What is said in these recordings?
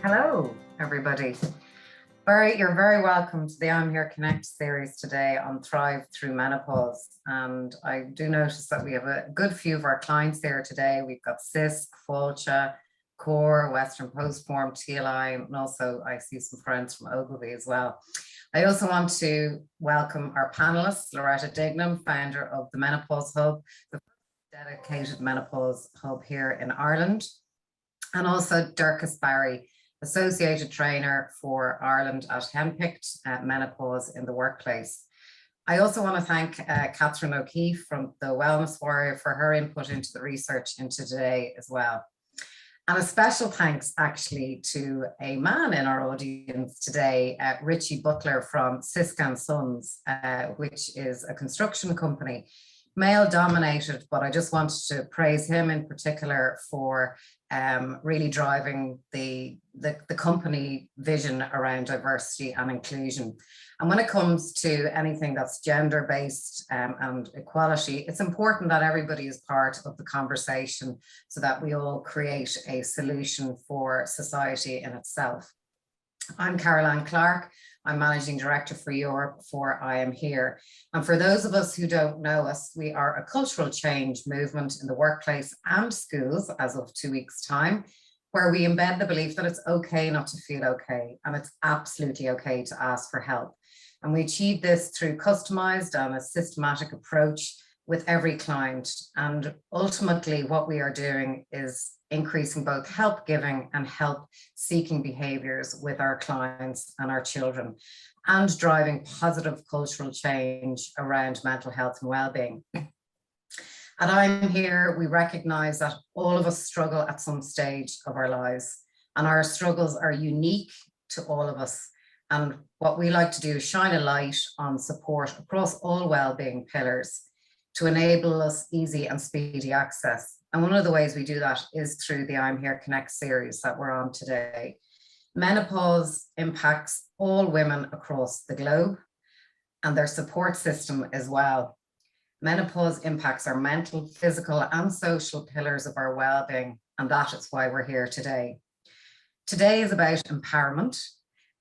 Hello, everybody. You're very welcome to the I'm Here Connect series today on Thrive Through Menopause. And I do notice that we have a good few of our clients here today. We've got CISC, Fáilte, CORE, Western Postform, TLI, and also I see some friends from Ogilvy as well. I also want to welcome our panelists, Loretta Dignam, founder of the Menopause Hub, the dedicated menopause hub here in Ireland, and also Dorcas Barry, Associated Trainer for Ireland at Henpicked, Menopause in the Workplace. I also want to thank Catherine O'Keefe from the Wellness Warrior for her input into the research into today as well. And a special thanks actually to a man in our audience today, Richie Butler from Siska & Sons, which is a construction company, male dominated, but I just wanted to praise him in particular for really driving the company vision around diversity and inclusion. And when it comes to anything that's gender-based and equality, it's important that everybody is part of the conversation so that we all create a solution for society in itself. I'm Caroline Clark. I'm Managing Director for Europe for I Am Here. And for those of us who don't know us, we are a cultural change movement in the workplace and schools as of 2 weeks' time, where we embed the belief that it's okay not to feel okay, and it's absolutely okay to ask for help. And we achieve this through customized and a systematic approach with every client. And ultimately what we are doing is increasing both help giving and help seeking behaviors with our clients and our children, and driving positive cultural change around mental health and well-being. And I'm Here, we recognize that all of us struggle at some stage of our lives, and our struggles are unique to all of us. And what we like to do is shine a light on support across all well-being pillars to enable us easy and speedy access. And one of the ways we do that is through the I'm Here Connect series that we're on today. Menopause impacts all women across the globe and their support system as well. Menopause impacts our mental, physical, and social pillars of our well-being, and that is why we're here today. Today is about empowerment.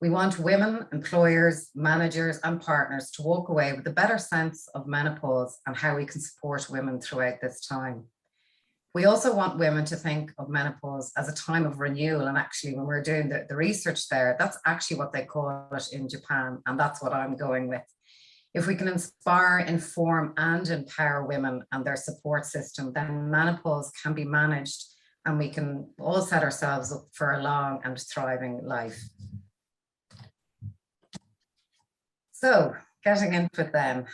We want women, employers, managers, and partners to walk away with a better sense of menopause and how we can support women throughout this time. We also want women to think of menopause as a time of renewal. And actually, when we're doing the research there, that's actually what they call it in Japan. And that's what I'm going with. If we can inspire, inform, and empower women and their support system, then menopause can be managed and we can all set ourselves up for a long and thriving life. So getting into it then,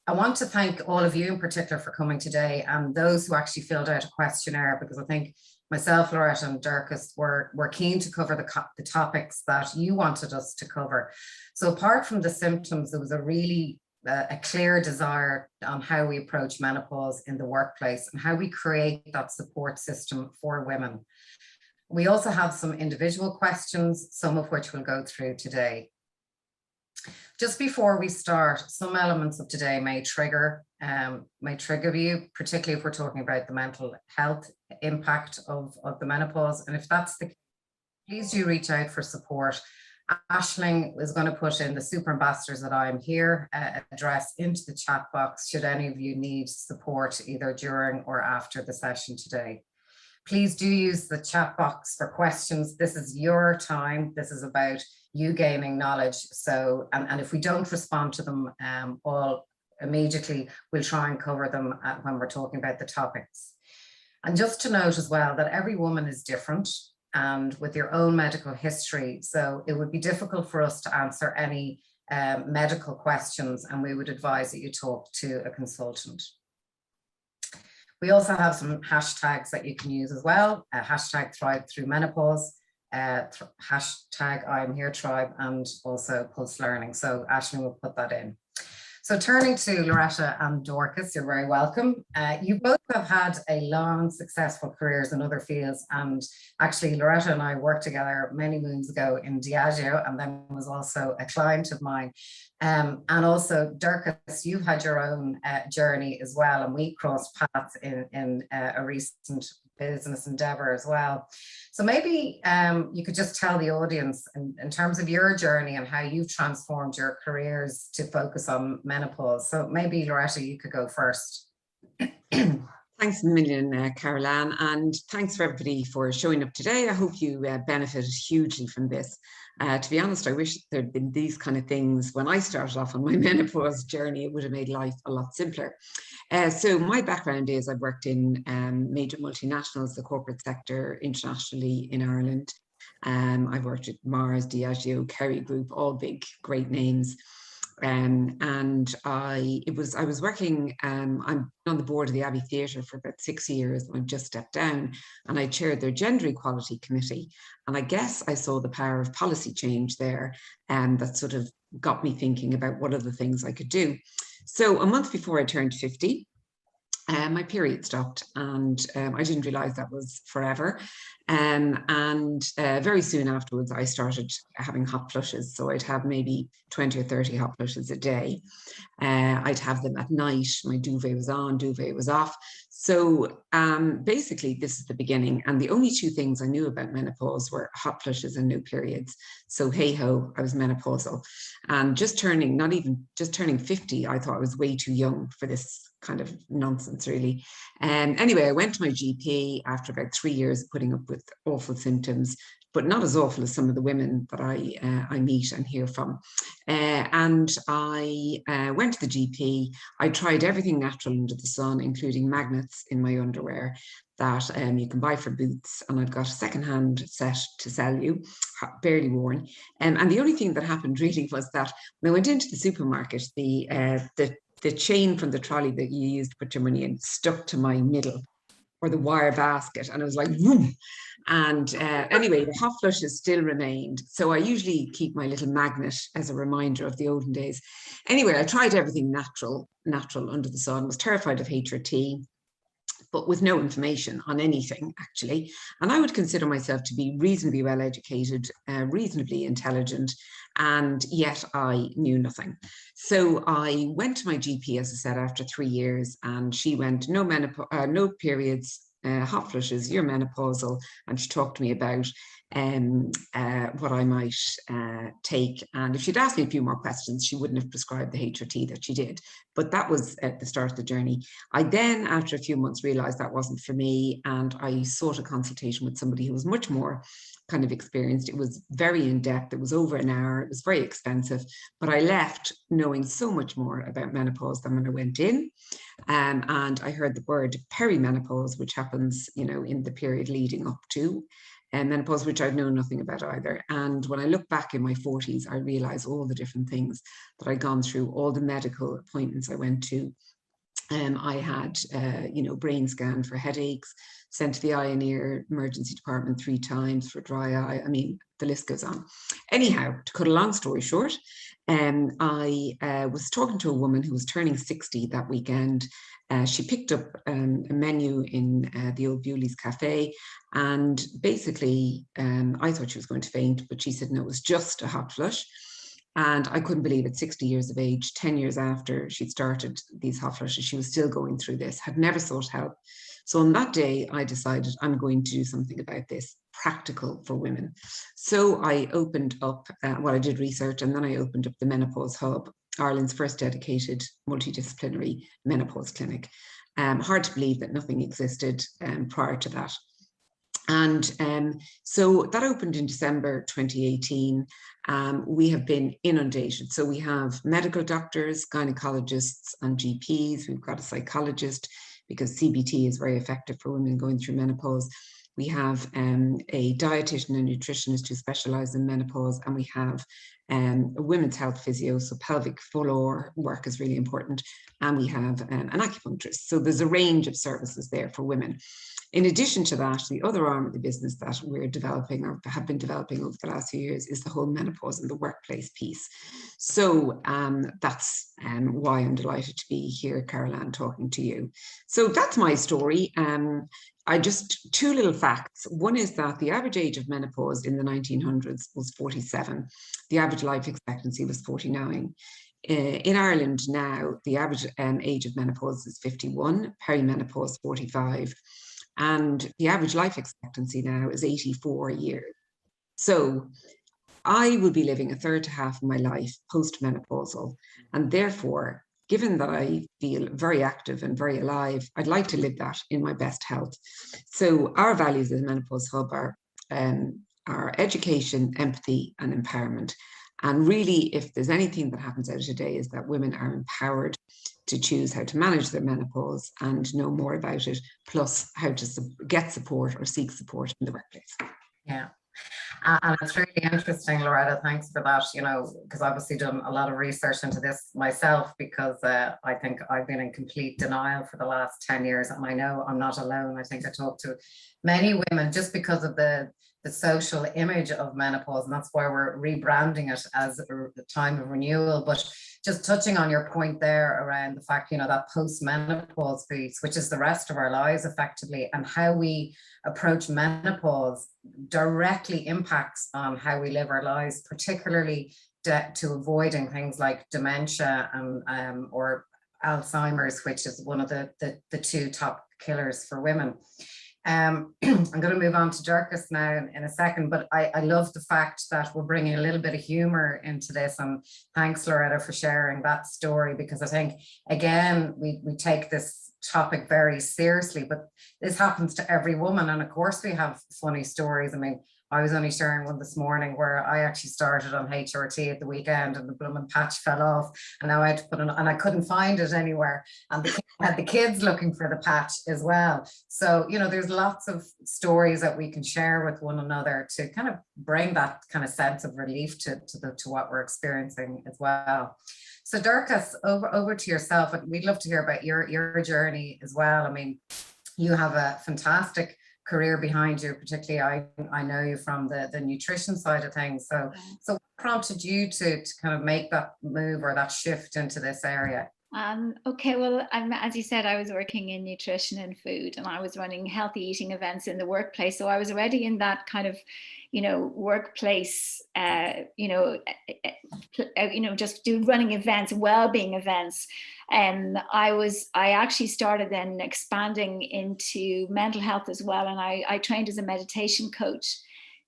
I want to thank all of you in particular for coming today, and those who actually filled out a questionnaire, because I think myself, Loretta, and Dorcas were keen to cover the topics that you wanted us to cover. So apart from the symptoms, there was a really a clear desire on how we approach menopause in the workplace and how we create that support system for women. We also have some individual questions, some of which we'll go through today. Just before we start, some elements of today may trigger you, particularly if we're talking about the mental health impact of the menopause. And if that's the case, please do reach out for support. Aisling is going to put in the Super Ambassadors that I Am Here address into the chat box should any of you need support either during or after the session today. Please do use the chat box for questions. This is your time. This is about you gaining knowledge. So, and if we don't respond to them all immediately, we'll try and cover them when we're talking about the topics. And just to note as well that every woman is different and with your own medical history. So it would be difficult for us to answer any medical questions, and we would advise that you talk to a consultant. We also have some hashtags that you can use as well. Hashtag Thrive Through Menopause, hashtag I Am Here Tribe, and also Pulse Learning. So Aisling will put that in. So turning to Loretta and Dorcas, you're very welcome. You both have had a long, successful careers in other fields. And actually, Loretta and I worked together many moons ago in Diageo, and then was also a client of mine. And also, Dorcas, you've had your own journey as well, and we crossed paths in a recent business endeavor as well. So maybe you could just tell the audience in terms of your journey and how you've transformed your careers to focus on menopause. So maybe Loretta, you could go first. Thanks a million, Caroline, and thanks for everybody for showing up today. I hope you benefited hugely from this. To be honest, I wish there'd been these kind of things when I started off on my menopause journey. It would have made life a lot simpler. So my background is I've worked in major multinationals, the corporate sector internationally in Ireland. I've worked at Mars, Diageo, Kerry Group, all big, great names. And I was working, I'm on the board of the Abbey Theatre for about 6 years. I've just stepped down, and I chaired their Gender Equality Committee. And I guess I saw the power of policy change there, and that sort of got me thinking about what other things I could do. So a month before I turned 50, my period stopped, and I didn't realize that was forever. Very soon afterwards, I started having hot flushes. So I'd have maybe 20 or 30 hot flushes a day. I'd have them at night. My duvet was on, duvet was off. So basically, this is the beginning. And the only two things I knew about menopause were hot flushes and no periods. So hey ho, I was menopausal. And just turning 50, I thought I was way too young for this kind of nonsense, really. Anyway, I went to my GP after about 3 years of putting up with awful symptoms, but not as awful as some of the women that I meet and hear from. And I went to the GP. I tried everything natural under the sun, including magnets in my underwear that you can buy for Boots. And I've got a secondhand set to sell you, barely worn. And the only thing that happened really was that when I went into the supermarket, the chain from the trolley that you used to put your money in stuck to my middle, or the wire basket, and it was like, whoom. And anyway, the hot flushes still remained. So I usually keep my little magnet as a reminder of the olden days. Anyway, I tried everything natural under the sun, was terrified of HRT, but with no information on anything, actually. And I would consider myself to be reasonably well educated, reasonably intelligent, and yet I knew nothing. So I went to my GP, as I said, after 3 years, and she went, no periods, hot flushes, you're menopausal. And she talked to me about what I might take. And if she'd asked me a few more questions, she wouldn't have prescribed the HRT that she did. But that was at the start of the journey. I then, after a few months, realized that wasn't for me. And I sought a consultation with somebody who was much more kind of experienced. It was very in-depth. It was over an hour. It was very expensive. But I left knowing so much more about menopause than when I went in. And I heard the word perimenopause, which happens, in the period leading up to menopause, which I'd known nothing about either. And when I look back in my 40s, I realize all the different things that I'd gone through, all the medical appointments I went to. I had, brain scan for headaches, sent to the eye and ear emergency department 3 times for dry eye. I mean, the list goes on. Anyhow, to cut a long story short, I was talking to a woman who was turning 60 that weekend. She picked up a menu in the old Bewley's Cafe, and basically I thought she was going to faint, but she said no, it was just a hot flush. And I couldn't believe it, 60 years of age, 10 years after she'd started these hot flushes, she was still going through this, had never sought help. So on that day, I decided I'm going to do something about this, practical for women. So I opened up, I did research, and then I opened up the Menopause Hub, Ireland's first dedicated multidisciplinary menopause clinic. Hard to believe that nothing existed prior to that. And so that opened in December 2018. We have been inundated. So we have medical doctors, gynecologists, and GPs. We've got a psychologist, because CBT is very effective for women going through menopause. We have a dietitian and nutritionist who specialize in menopause, and we have a women's health physio, so pelvic floor work is really important, and we have an acupuncturist. So there's a range of services there for women. In addition to that, the other arm of the business that we're developing, or have been developing over the last few years, is the whole menopause in the workplace piece. So that's why I'm delighted to be here, Caroline, talking to you. So that's my story. I just, 2 little facts. One is that the average age of menopause in the 1900s was 47. The average life expectancy was 49. In Ireland now, the average age of menopause is 51, perimenopause 45. And the average life expectancy now is 84 years. So I will be living a third to half of my life post-menopausal. And therefore, given that I feel very active and very alive, I'd like to live that in my best health. So our values as Menopause Hub are education, empathy, and empowerment. And really, if there's anything that happens out of today, is that women are empowered to choose how to manage their menopause and know more about it, plus how to get support or seek support in the workplace. Yeah. And it's really interesting, Loretta, thanks for that, you know, because I've obviously done a lot of research into this myself, because I think I've been in complete denial for the last 10 years. And I know I'm not alone. I think I talked to many women just because of the social image of menopause. And that's why we're rebranding it as a time of renewal. But just touching on your point there around the fact, you know, that post-menopause piece, which is the rest of our lives effectively, and how we approach menopause directly impacts on how we live our lives, particularly to avoiding things like dementia and or Alzheimer's, which is one of the two top killers for women. I'm going to move on to Dorcas now in a second, but I love the fact that we're bringing a little bit of humor into this, and thanks, Loretta, for sharing that story, because I think, again, we take this topic very seriously, but this happens to every woman, and of course we have funny stories. I mean, I was only sharing one this morning where I actually started on HRT at the weekend and the blooming patch fell off, and now I had to put it on, and I couldn't find it anywhere, and I had the kids looking for the patch as well. So, you know, there's lots of stories that we can share with one another to kind of bring that kind of sense of relief to what we're experiencing as well. So Dorcas, over to yourself. We'd love to hear about your journey as well. I mean, you have a fantastic career behind you, particularly I know you from the nutrition side of things. So what prompted you to kind of make that move or that shift into this area? Okay, well, as you said, I was working in nutrition and food, and I was running healthy eating events in the workplace. So I was already in that kind of, you know, workplace, just running events, well-being events. And I actually started then expanding into mental health as well. And I trained as a meditation coach.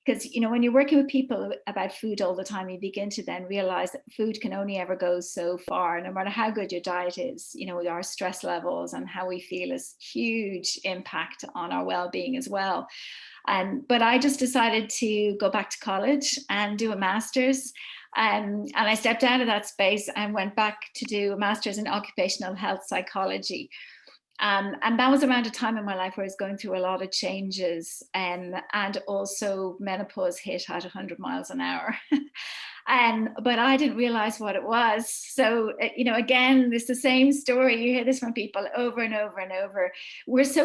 Because, you know, when you're working with people about food all the time, you begin to then realize that food can only ever go so far. No matter how good your diet is, you know, our stress levels and how we feel is huge impact on our well-being as well. But I just decided to go back to college and do a master's. And I stepped out of that space and went back to do a master's in occupational health psychology. And that was around a time in my life where I was going through a lot of changes, and also menopause hit at 100 miles an hour. But I didn't realize what it was. So, you know, again, it's the same story. You hear this from people over and over and over.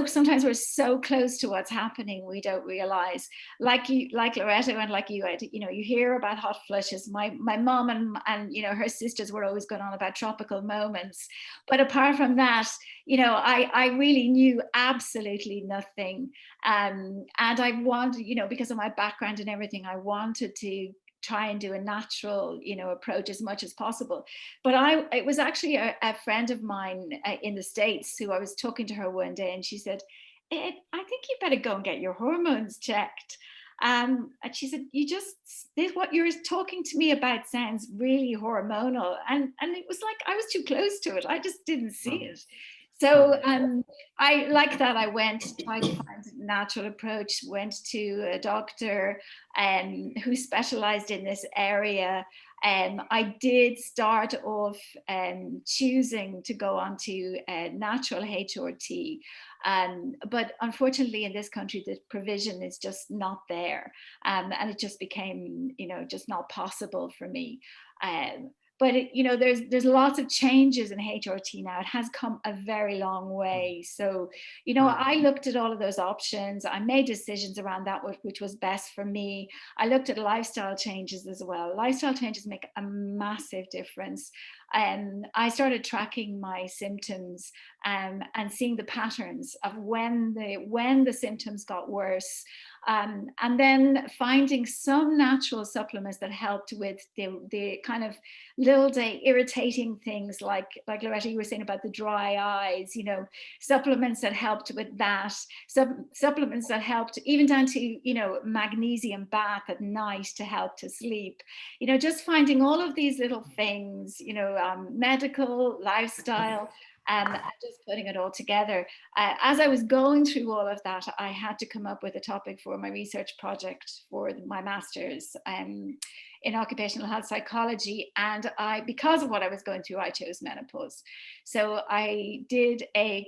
Sometimes we're so close to what's happening, we don't realize. Like Loretta and like you, you know, you hear about hot flushes. My mom and you know, her sisters were always going on about tropical moments. But apart from that, you know, I really knew absolutely nothing. And I wanted, you know, because of my background and everything, I wanted to try and do a natural, you know, approach as much as possible. But it was actually a friend of mine in the States who I was talking to her one day, and she said, I think you better go and get your hormones checked. And she said, what you're talking to me about sounds really hormonal. And it was like, I was too close to it. I just didn't see it. So I like that. I tried to find a natural approach, went to a doctor who specialized in this area. I did start off choosing to go on to natural HRT. But unfortunately in this country, the provision is just not there. And it just became, you know, just not possible for me. But you know, there's lots of changes in HRT now. It has come a very long way. So, you know, I looked at all of those options. I made decisions around that, which was best for me. I looked at lifestyle changes as well. Lifestyle changes make a massive difference. I started tracking my symptoms and seeing the patterns of when the symptoms got worse, and then finding some natural supplements that helped with the kind of little day irritating things like Loretta, you were saying about the dry eyes, you know, supplements that helped with that, supplements that helped even down to, you know, magnesium bath at night to help to sleep, you know, just finding all of these little things, you know, medical, lifestyle, and just putting it all together. As I was going through all of that, I had to come up with a topic for my research project for my master's in occupational health psychology. And because of what I was going through, I chose menopause. So I did a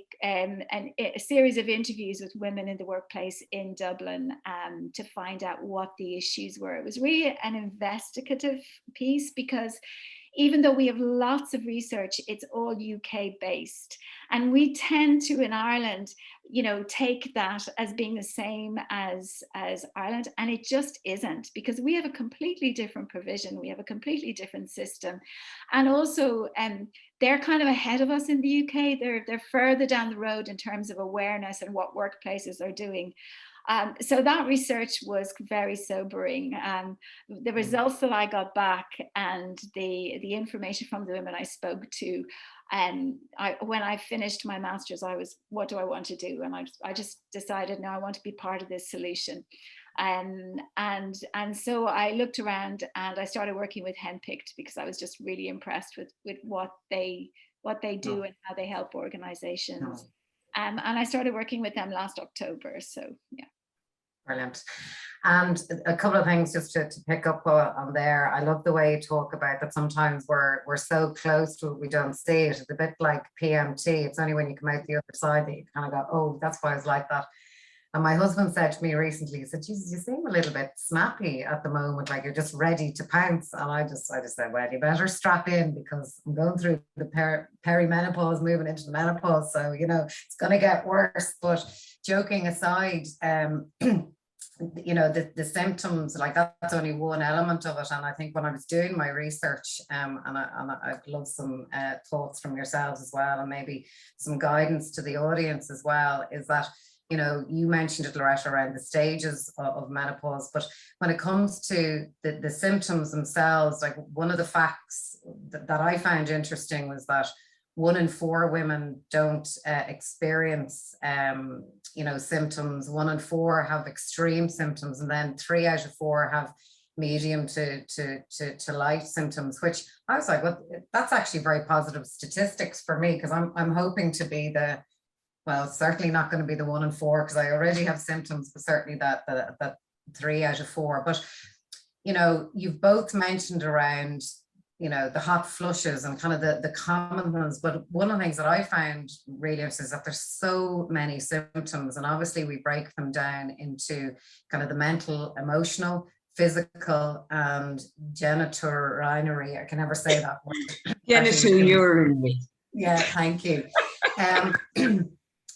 series of interviews with women in the workplace in Dublin to find out what the issues were. It was really an investigative piece, because even though we have lots of research, it's all UK based. And we tend to, in Ireland, you know, take that as being the same as Ireland. And it just isn't, because we have a completely different provision. We have a completely different system. And also, they're kind of ahead of us in the UK. They're further down the road in terms of awareness and what workplaces are doing. So that research was very sobering. The results that I got back and the information from the women I spoke to, when I finished my master's, I was, what do I want to do? And I just decided, no, I want to be part of this solution. And so I looked around and I started working with Henpicked, because I was just really impressed with what they do and how they help organizations. And I started working with them last October. So, yeah. Brilliant. And a couple of things just to pick up on there. I love the way you talk about that. Sometimes we're so close to it, we don't see it. It's a bit like PMT. It's only when you come out the other side that you kind of go, oh, that's why I was like that. And my husband said to me recently, he said, Jesus, you seem a little bit snappy at the moment, like you're just ready to pounce. And I just said, well, you better strap in, because I'm going through the perimenopause, moving into the menopause. So, you know, it's going to get worse. But joking aside, you know, the symptoms, like that's only one element of it. And I think when I was doing my research, and I'd love some thoughts from yourselves as well, and maybe some guidance to the audience as well, is that, you know, you mentioned it, Loretta, around the stages of menopause, but when it comes to the symptoms themselves, like one of the facts that I found interesting was that 1 in 4 women don't experience, you know, symptoms. 1 in 4 have extreme symptoms, and then 3 out of 4 have medium to light symptoms, which I was like, well, that's actually very positive statistics for me, because I'm hoping to be well, certainly not going to be the 1 in 4, because I already have symptoms, but certainly that 3 out of 4. But, you know, you've both mentioned around, you know, the hot flushes and kind of the common ones. But one of the things that I found really interesting is that there's so many symptoms, and obviously we break them down into kind of the mental, emotional, physical, and genitourinary. I can never say that word. Genitourinary. Yeah, thank you.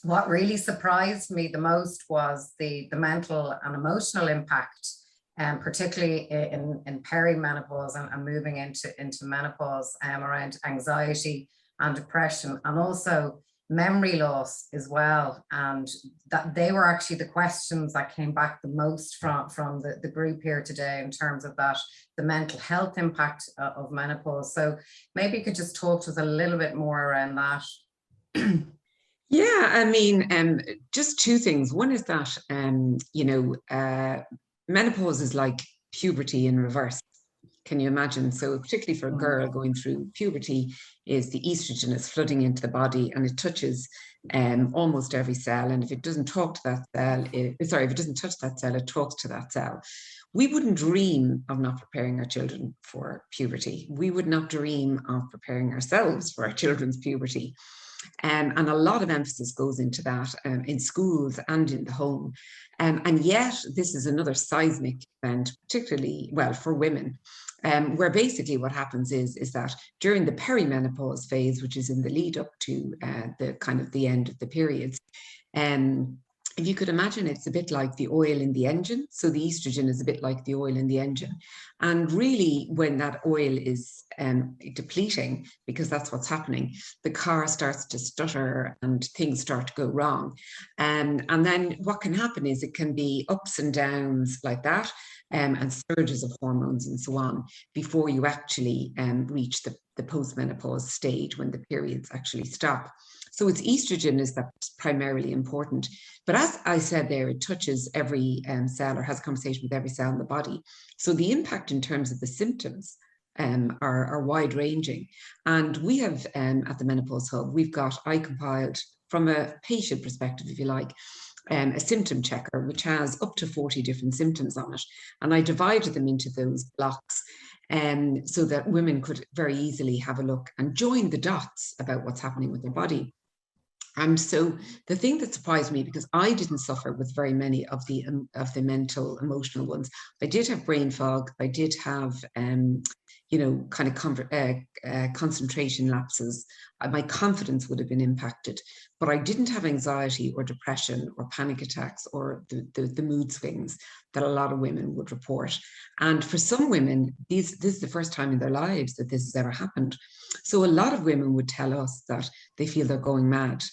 What really surprised me the most was the mental and emotional impact, particularly in perimenopause and moving into menopause, around anxiety and depression, and also memory loss as well. And that they were actually the questions that came back the most from the group here today, in terms of that, the mental health impact of menopause. So maybe you could just talk to us a little bit more around that. Yeah, I mean, just 2 things. One is that, you know, menopause is like puberty in reverse. Can you imagine? So particularly for a girl going through puberty, is the estrogen is flooding into the body, and it touches almost every cell. And if it doesn't talk to that cell, if it doesn't touch that cell, it talks to that cell. We wouldn't dream of not preparing our children for puberty. We would not dream of preparing ourselves for our children's puberty. And a lot of emphasis goes into that in schools and in the home. And yet this is another seismic event, particularly, well, for women, where basically what happens is that during the perimenopause phase, which is in the lead up to the kind of the end of the periods, if you could imagine, it's a bit like the oil in the engine. So the estrogen is a bit like the oil in the engine. And really, when that oil is depleting, because that's what's happening, the car starts to stutter and things start to go wrong. And then what can happen is it can be ups and downs like that, and surges of hormones and so on, before you actually reach the postmenopause stage, when the periods actually stop. So it's estrogen is that's primarily important. But as I said there, it touches every cell, or has a conversation with every cell in the body. So the impact in terms of the symptoms are wide ranging. And we have at the Menopause Hub, I compiled from a patient perspective, if you like, a symptom checker, which has up to 40 different symptoms on it. And I divided them into those blocks, so that women could very easily have a look and join the dots about what's happening with their body. And so the thing that surprised me, because I didn't suffer with very many of the mental, emotional ones. I did have brain fog. I did have, kind of concentration lapses. My confidence would have been impacted, but I didn't have anxiety or depression or panic attacks or the mood swings that a lot of women would report. And for some women, this is the first time in their lives that this has ever happened. So a lot of women would tell us that they feel they're going mad,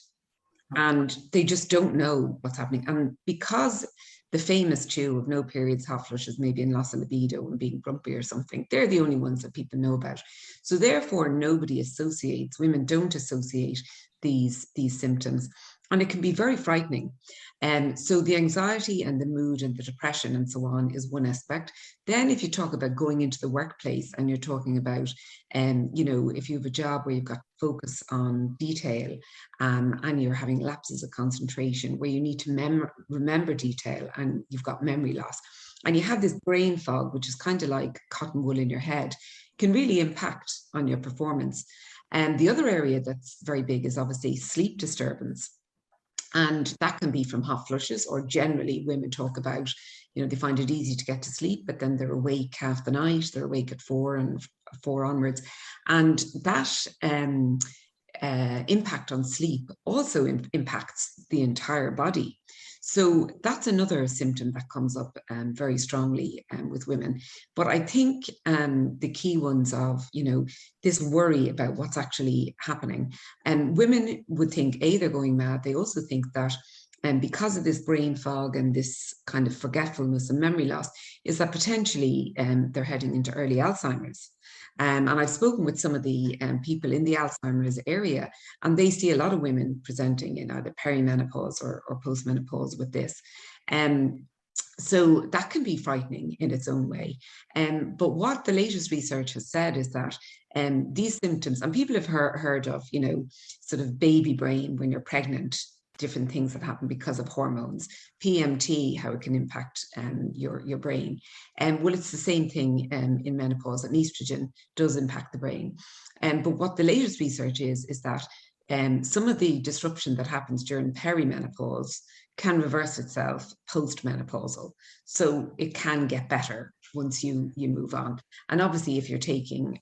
and they just don't know what's happening. And because the famous two of no periods, hot flushes, maybe in loss of libido and being grumpy or something, they're the only ones that people know about. So therefore, women don't associate these symptoms. And it can be very frightening. So the anxiety and the mood and the depression and so on is one aspect. Then if you talk about going into the workplace and you're talking about, if you have a job where you've got focus on detail, and you're having lapses of concentration where you need to remember detail and you've got memory loss, and you have this brain fog, which is kind of like cotton wool in your head, can really impact on your performance. And the other area that's very big is obviously sleep disturbance. And that can be from hot flushes, or generally women talk about, they find it easy to get to sleep, but then they're awake half the night, they're awake at 4 and 4 onwards. And that impact on sleep also impacts the entire body. So that's another symptom that comes up very strongly with women. But I think the key ones of, this worry about what's actually happening. And women would think, they're going mad. They also think that because of this brain fog and this kind of forgetfulness and memory loss, is that potentially they're heading into early Alzheimer's. And I've spoken with some of the people in the Alzheimer's area, and they see a lot of women presenting in either perimenopause or postmenopause with this. So that can be frightening in its own way. But what the latest research has said is that these symptoms, and people have heard of, sort of baby brain when you're pregnant, different things that happen because of hormones, PMT, how it can impact your brain. Well, it's the same thing in menopause, and estrogen does impact the brain. But what the latest research is that some of the disruption that happens during perimenopause can reverse itself post-menopausal. So it can get better once you move on. And obviously, if you're taking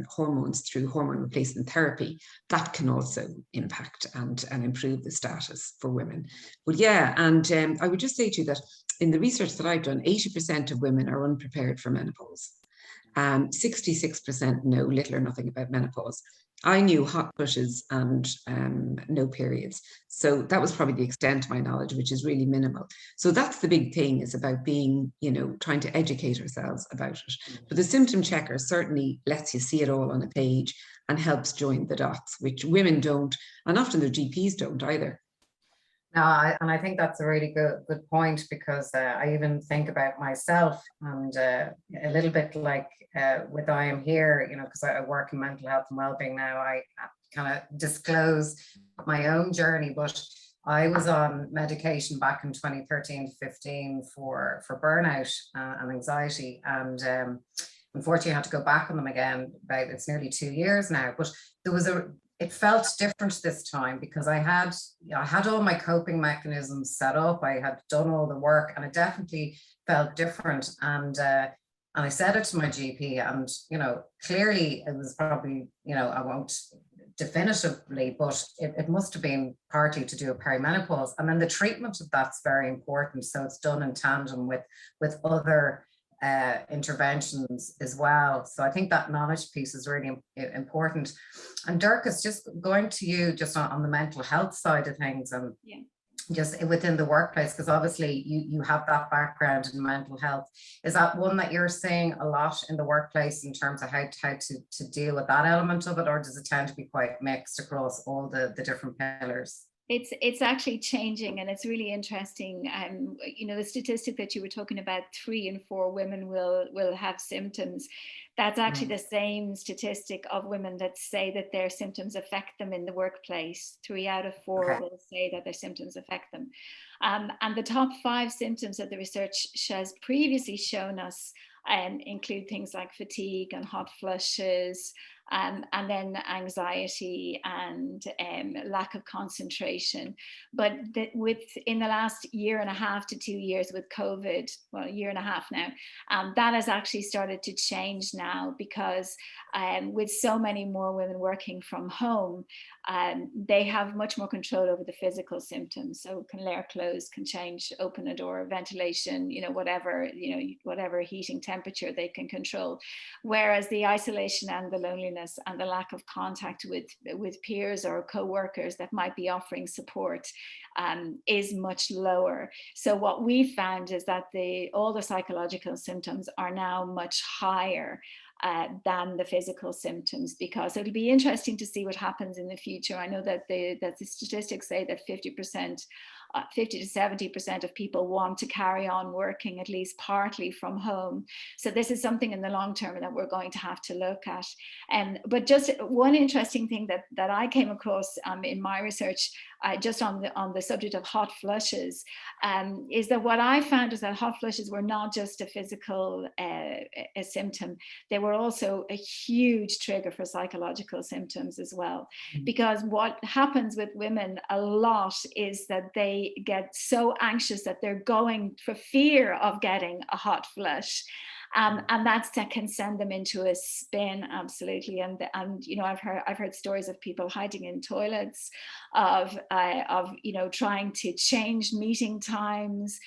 hormones through hormone replacement therapy, that can also impact and improve the status for women. But yeah, and I would just say to you that in the research that I've done, 80% of women are unprepared for menopause. 66% know little or nothing about menopause. I knew hot flushes and no periods. So that was probably the extent of my knowledge, which is really minimal. So that's the big thing, is about being, trying to educate ourselves about it. But the symptom checker certainly lets you see it all on a page and helps join the dots, which women don't, and often their GPs don't either. No, I think that's a really good point, because I even think about myself, and a little bit like with I Am Here, because I work in mental health and wellbeing now, I kind of disclose my own journey. But I was on medication back in 2013-15 for burnout and anxiety, and unfortunately I had to go back on them again. It's nearly 2 years now, but it felt different this time, because I had all my coping mechanisms set up. I had done all the work, and it definitely felt different. And I said it to my GP, and clearly it was probably, I won't definitively, but it must have been partly to do with perimenopause. And then the treatment of that's very important. So it's done in tandem with other interventions as well. So I think that knowledge piece is really important. And Dirk, is just going to you just on the mental health side of things, and just within the workplace, because obviously you have that background in mental health. Is that one that you're seeing a lot in the workplace in terms of how to deal with that element of it, or does it tend to be quite mixed across all the different pillars? It's actually changing, and it's really interesting. You know, the statistic that you were talking about, 3 in 4 women will have symptoms. That's actually the same statistic of women that say that their symptoms affect them in the workplace. 3 out of 4 will say that their symptoms affect them. And the top 5 symptoms that the research has previously shown us include things like fatigue and hot flushes, and then anxiety and lack of concentration. But in the last 1.5 to 2 years with COVID, well, 1.5 years now, that has actually started to change now, because with so many more women working from home, they have much more control over the physical symptoms. So can layer clothes, can change, open a door, ventilation, whatever heating temperature they can control. Whereas the isolation and the loneliness and the lack of contact with peers or co-workers that might be offering support is much lower. So what we found is that all the psychological symptoms are now much higher than the physical symptoms, because it'll be interesting to see what happens in the future. I know that the statistics say that 50 to 70% of people want to carry on working at least partly from home. So this is something in the long term that we're going to have to look at. But just one interesting thing that I came across in my research, just on the subject of hot flushes, is that what I found is that hot flushes were not just a physical a symptom. They were also a huge trigger for psychological symptoms as well. Because what happens with women a lot is that they get so anxious that they're going for fear of getting a hot flush. And that can send them into a spin, absolutely. And I've heard stories of people hiding in toilets, of trying to change meeting times,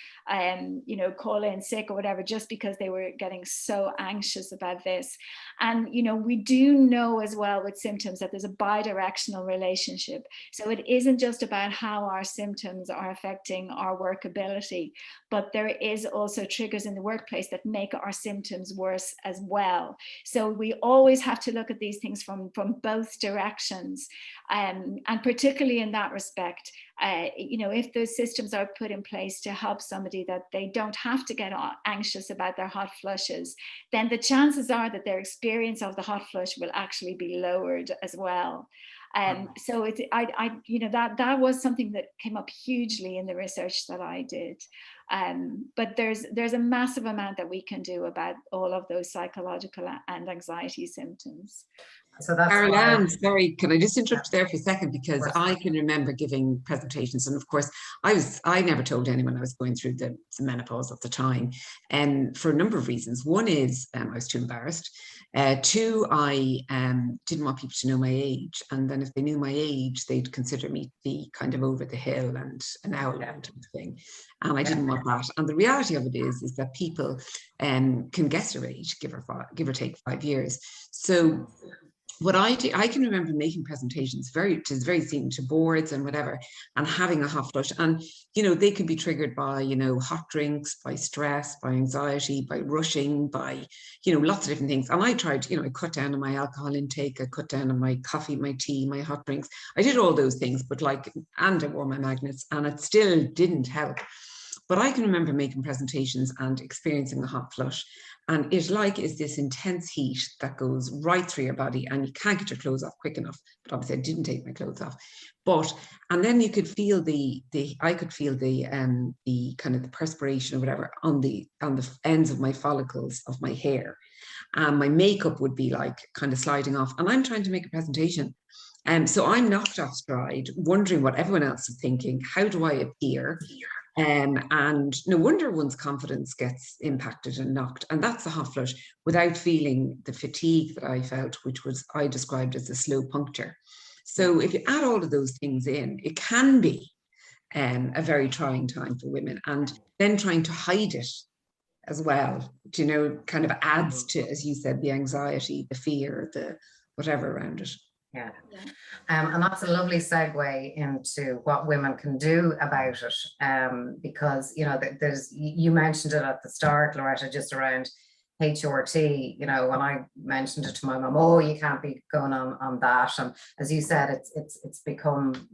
call in sick or whatever, just because they were getting so anxious about this. And we do know as well with symptoms that there's a bi-directional relationship. So it isn't just about how our symptoms are affecting our workability, but there is also triggers in the workplace that make our symptoms worse as well. So we always have to look at these things from both directions, and particularly in that respect, if those systems are put in place to help somebody that they don't have to get anxious about their hot flushes, then the chances are that their experience of the hot flush will actually be lowered as well. So that was something that came up hugely in the research that I did. But there's a massive amount that we can do about all of those psychological and anxiety symptoms. So that's Caroline, sorry, can I just interrupt there for a second? Because I can remember giving presentations, and of course I never told anyone I was going through the menopause at the time, and for a number of reasons. One is I was too embarrassed. 2, I didn't want people to know my age, and then if they knew my age, they'd consider me to be kind of over the hill and an owl type of thing, and I didn't want that. And the reality of it is that people can guess your age, give or take 5 years. So what I do, I can remember making presentations very seen to boards and whatever, and having a hot flush, and they could be triggered by hot drinks, by stress, by anxiety, by rushing, by lots of different things. And I tried, I cut down on my alcohol intake, I cut down on my coffee, my tea, my hot drinks. I did all those things, but and I wore my magnets, and it still didn't help. But I can remember making presentations and experiencing a hot flush. And it is this intense heat that goes right through your body, and you can't get your clothes off quick enough. But obviously I didn't take my clothes off. And then you could feel I could feel the kind of the perspiration or whatever on the ends of my follicles of my hair. And my makeup would be kind of sliding off. And I'm trying to make a presentation. So I'm knocked off stride, wondering what everyone else is thinking. How do I appear? And no wonder one's confidence gets impacted and knocked. And that's the hot flush, without feeling the fatigue that I felt, which I described as a slow puncture. So if you add all of those things in, it can be a very trying time for women. And then trying to hide it as well, you know, kind of adds to, as you said, the anxiety, the fear, the whatever around it. Yeah. And that's a lovely segue into what women can do about it. Because, you know, you mentioned it at the start, Loretta, just around HRT. You know, when I mentioned it to my mum, oh, you can't be going on that. And as you said, it's become,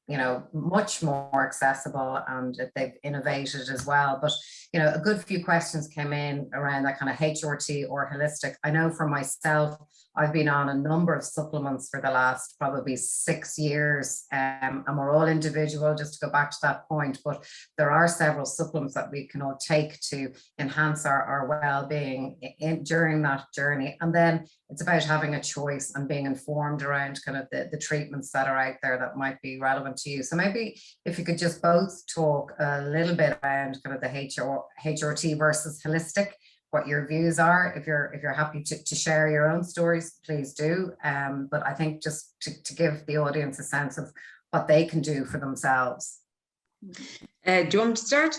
you know, much more accessible, and they've innovated as well. But, you know, a good few questions came in around that kind of HRT or holistic. I know for myself, I've been on a number of supplements for the last probably 6 years, and we're all individual, just to go back to that point, but there are several supplements that we can all take to enhance our well-being during that journey. And then it's about having a choice and being informed around kind of the treatments that are out there that might be relevant to you. So maybe if you could just both talk a little bit around kind of the HRT versus holistic, what your views are. If you're happy to share your own stories, please do. But I think just to give the audience a sense of what they can do for themselves. Do you want me to start?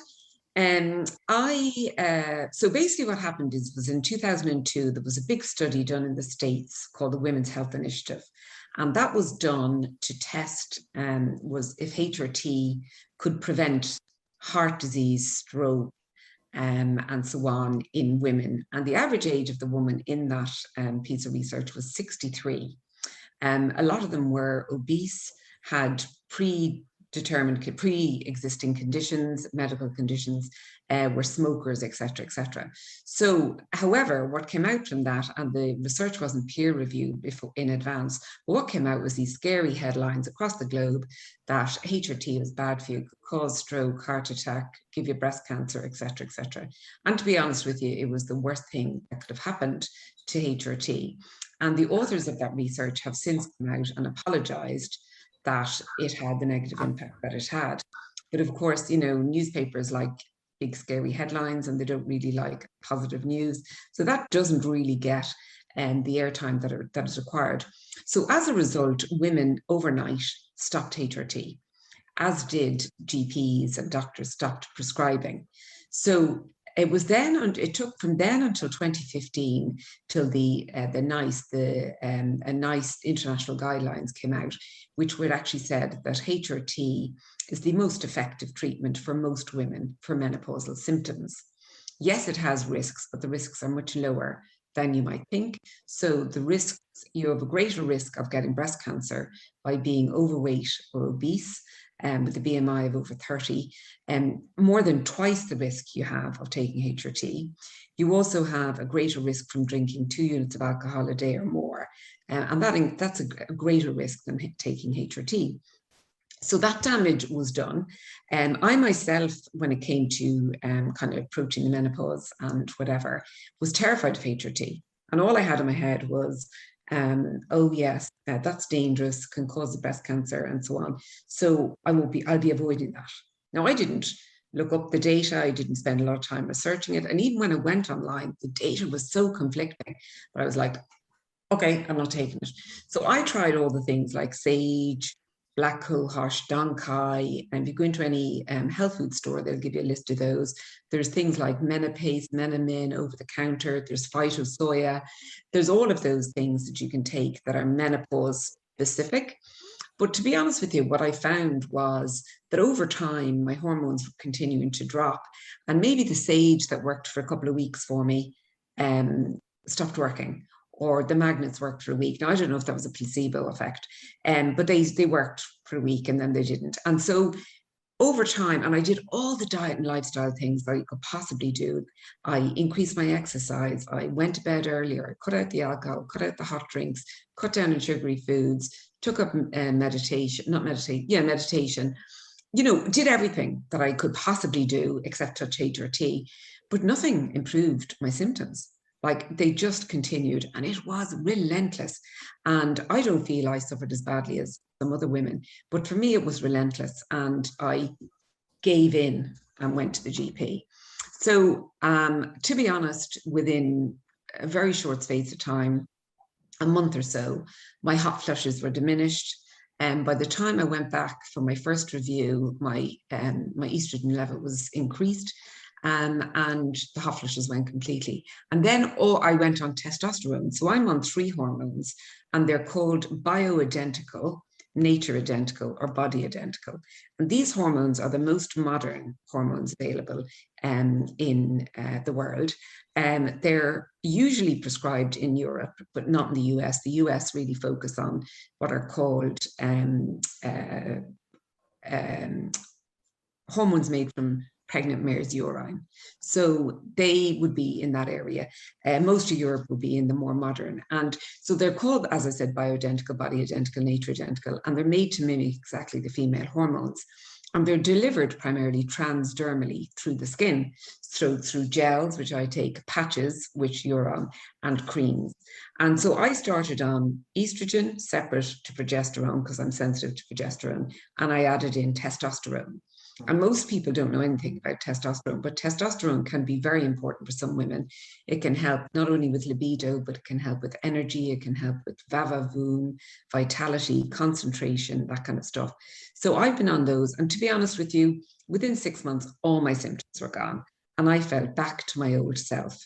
So basically what happened was in 2002, there was a big study done in the States called the Women's Health Initiative. And that was done to test was if HRT could prevent heart disease, stroke, and so on in women. And the average age of the woman in that piece of research was 63. A lot of them were obese, had pre-existing conditions, medical conditions, were smokers, etc., etc. So, however, what came out from that, and the research wasn't peer reviewed in advance, but what came out was these scary headlines across the globe that HRT was bad for you, could cause stroke, heart attack, give you breast cancer, etc., etc. And to be honest with you, it was the worst thing that could have happened to HRT. And the authors of that research have since come out and apologized that it had the negative impact that it had. But of course, you know, newspapers like big scary headlines, and they don't really like positive news. So that doesn't really get the airtime that is required. So as a result, women overnight stopped HRT, as did GPs, and doctors stopped prescribing. So it took from then until 2015 till the NICE international guidelines came out, which would actually said that HRT is the most effective treatment for most women for menopausal symptoms. Yes, it has risks, but the risks are much lower than you might think. So the risks, you have a greater risk of getting breast cancer by being overweight or obese, with a BMI of over 30, more than twice the risk you have of taking HRT. You also have a greater risk from drinking 2 units of alcohol a day or more, and that's a greater risk than taking HRT. So that damage was done. I myself, when it came to kind of approaching the menopause and whatever, was terrified of HRT. And all I had in my head was, oh yes, that's dangerous, can cause breast cancer and so on. So I'll be avoiding that. Now, I didn't look up the data. I didn't spend a lot of time researching it. And even when I went online, the data was so conflicting, but I was like, okay, I'm not taking it. So I tried all the things like sage, black cohosh, dong quai, and if you go into any health food store, they'll give you a list of those. There's things like Menopause, Menamin over the counter. There's phytosoya. There's all of those things that you can take that are menopause specific. But to be honest with you, what I found was that over time, my hormones were continuing to drop, and maybe the sage that worked for a couple of weeks for me stopped working, or the magnets worked for a week. Now, I don't know if that was a placebo effect, but they worked for a week and then they didn't. And so over time, and I did all the diet and lifestyle things that you could possibly do. I increased my exercise. I went to bed earlier, cut out the alcohol, cut out the hot drinks, cut down on sugary foods, took up meditation, you know, did everything that I could possibly do except touch HRT, but nothing improved my symptoms. Like, they just continued, and it was relentless. And I don't feel I suffered as badly as some other women, but for me, it was relentless. And I gave in and went to the GP. So to be honest, within a very short space of time, a month or so, my hot flushes were diminished. By the time I went back for my first review, my estrogen level was increased, and the hot flushes went completely. And then I went on testosterone. So I'm on 3 hormones, and they're called bioidentical, nature identical, or body identical. And these hormones are the most modern hormones available in the world. They're usually prescribed in Europe, but not in the US. The US really focus on what are called hormones made from pregnant mare's urine. So they would be in that area. Most of Europe would be in the more modern. And so they're called, as I said, bioidentical, body identical, nature identical, and they're made to mimic exactly the female hormones. And they're delivered primarily transdermally through the skin, so through gels, which I take, patches, which you're on, and creams. And so I started on estrogen separate to progesterone because I'm sensitive to progesterone, and I added in testosterone. And most people don't know anything about testosterone, but testosterone can be very important for some women. It can help not only with libido, but it can help with energy. It can help with va-va-voom, vitality, concentration, that kind of stuff. So I've been on those. And to be honest with you, within 6 months, all my symptoms were gone. And I fell back to my old self.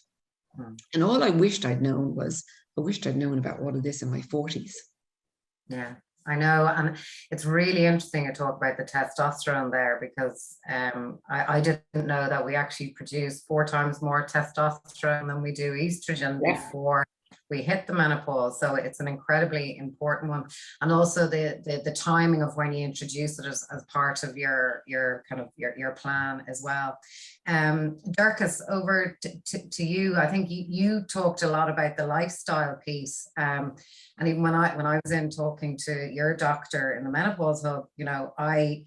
And all I wished I'd known was, I wished I'd known about all of this in my 40s. Yeah. I know, and it's really interesting to talk about the testosterone there, because I didn't know that we actually produce 4 times more testosterone than we do estrogen before we hit the menopause. So it's an incredibly important one. And also the timing of when you introduce it as part of your kind of your plan as well. Dorcas, over to you. I think you talked a lot about the lifestyle piece. And even when I was in talking to your doctor in the Menopause Hub, you know, I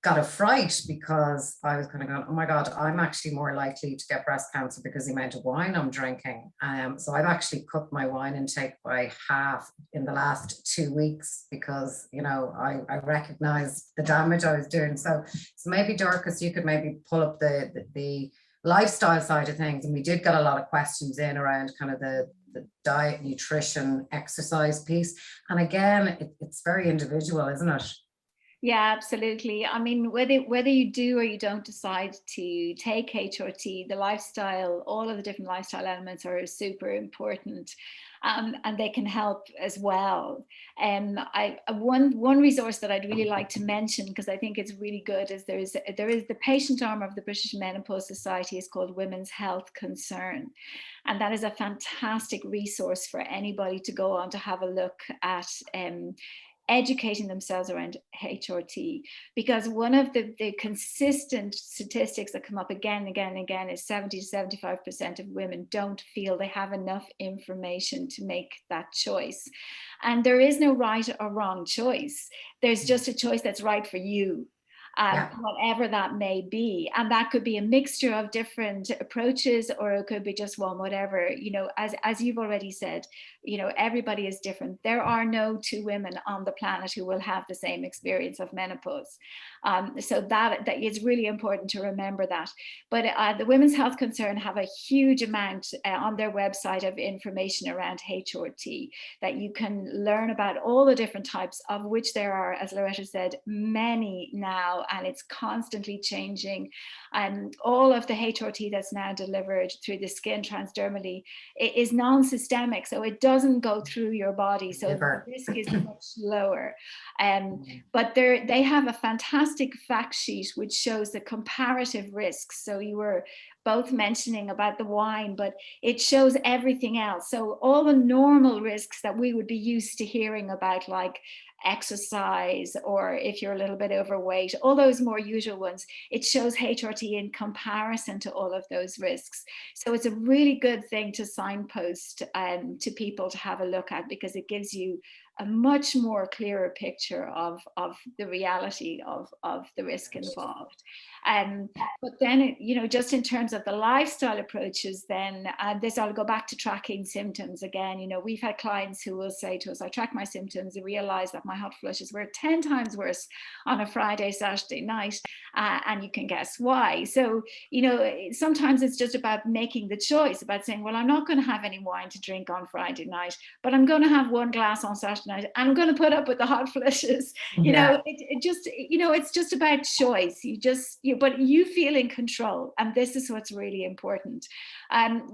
got a fright because I was kind of going, oh my God, I'm actually more likely to get breast cancer because the amount of wine I'm drinking. So I've actually cut my wine intake by half in the last 2 weeks because, you know, I recognized the damage I was doing. So maybe Dorcas, you could maybe pull up the lifestyle side of things. And we did get a lot of questions in around kind of the diet, nutrition, exercise piece. And again, it's very individual, isn't it? Yeah, absolutely. I mean, whether you do or you don't decide to take HRT, the lifestyle, all of the different lifestyle elements are super important, and they can help as well. One resource that I'd really like to mention, because I think it's really good, is there is the patient arm of the British Menopause Society is called Women's Health Concern. And that is a fantastic resource for anybody to go on to have a look at educating themselves around HRT, because one of the consistent statistics that come up again and again and again is 70 to 75% of women don't feel they have enough information to make that choice. And there is no right or wrong choice. There's just a choice that's right for you. Whatever that may be. And that could be a mixture of different approaches, or it could be just one, whatever, you know, as you've already said, you know, everybody is different. There are no 2 women on the planet who will have the same experience of menopause. So that is really important to remember that. But the Women's Health Concern have a huge amount on their website of information around HRT that you can learn about, all the different types, of which there are, as Loretta said, many now, and it's constantly changing. All of the HRT that's now delivered through the skin transdermally is non-systemic, so it doesn't go through your body, so the risk is much lower. But they have a fantastic fact sheet which shows the comparative risks. So you were both mentioning about the wine, but it shows everything else. So all the normal risks that we would be used to hearing about, like exercise, or if you're a little bit overweight, all those more usual ones, it shows HRT in comparison to all of those risks. So it's a really good thing to signpost to people to have a look at, because it gives you a much more clearer picture of the reality of the risk involved. But then, you know, just in terms of the lifestyle approaches, then I'll go back to tracking symptoms again. You know, we've had clients who will say to us, I track my symptoms, I realize that my hot flushes were 10 times worse on a Friday, Saturday night. And you can guess why. So, sometimes it's just about making the choice, about saying, well, I'm not going to have any wine to drink on Friday night, but I'm going to have one glass on Saturday night, and I'm going to put up with the hot flushes. It's just about choice. But you feel in control. And this is what's really important.